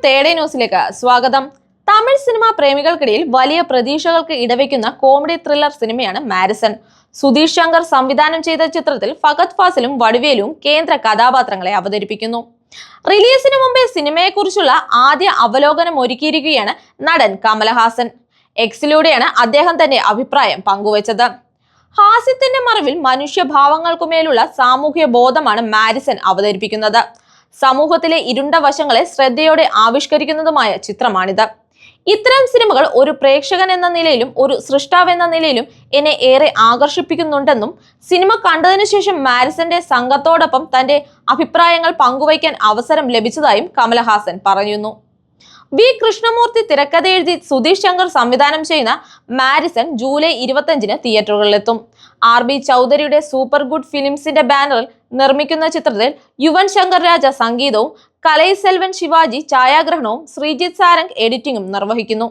തേടേ ന്യൂസിലേക്ക് സ്വാഗതം. തമിഴ് സിനിമാ പ്രേമികൾക്കിടയിൽ വലിയ പ്രതീക്ഷകൾക്ക് ഇടവെക്കുന്ന കോമഡി ത്രില്ലർ സിനിമയാണ് മാരിസൺ. സുധീഷ് ശങ്കർ സംവിധാനം ചെയ്ത ചിത്രത്തിൽ ഫഹദ് ഫാസിലും വടിവേലും കേന്ദ്ര കഥാപാത്രങ്ങളെ അവതരിപ്പിക്കുന്നു. റിലീസിന് മുമ്പേ സിനിമയെക്കുറിച്ചുള്ള ആദ്യ അവലോകനം ഒരുക്കിയിരിക്കുകയാണ് നടൻ കമലഹാസൻ. എക്സിലൂടെയാണ് അദ്ദേഹം തന്റെ അഭിപ്രായം പങ്കുവച്ചത്. ഹാസ്യത്തിന്റെ മറവിൽ മനുഷ്യഭാവങ്ങൾക്കുമേലുള്ള സാമൂഹ്യ ബോധമാണ് മാരിസൺ അവതരിപ്പിക്കുന്നത്. സമൂഹത്തിലെ ഇരുണ്ട വശങ്ങളെ ശ്രദ്ധയോടെ ആവിഷ്കരിക്കുന്നതുമായ ചിത്രമാണിത്. ഇത്തരം സിനിമകൾ ഒരു പ്രേക്ഷകൻ എന്ന നിലയിലും ഒരു സൃഷ്ടാവ് എന്ന നിലയിലും എന്നെ ഏറെ ആകർഷിപ്പിക്കുന്നുണ്ടെന്നും സിനിമ കണ്ടതിനു ശേഷം മാരിസന്റെ സംഘത്തോടൊപ്പം തന്റെ അഭിപ്രായങ്ങൾ പങ്കുവയ്ക്കാൻ അവസരം ലഭിച്ചതായും കമലഹാസൻ പറയുന്നു. വി കൃഷ്ണമൂർത്തി തിരക്കഥ എഴുതി സുധീഷ് ശങ്കർ സംവിധാനം ചെയ്യുന്ന മാരിസൺ ജൂലൈ 25-ന് തിയേറ്ററുകളിലെത്തും. RB ചൗധരിയുടെ സൂപ്പർ ഗുഡ് ഫിലിംസിന്റെ ബാനറിൽ നിർമ്മിക്കുന്ന ചിത്രത്തിൽ യുവൻ ശങ്കർ രാജ സംഗീതവും കലൈസെൽവൻ ശിവാജി ഛായാഗ്രഹണവും ശ്രീജിത്ത് സാരംഗ് എഡിറ്റിംഗും നിർവഹിക്കുന്നു.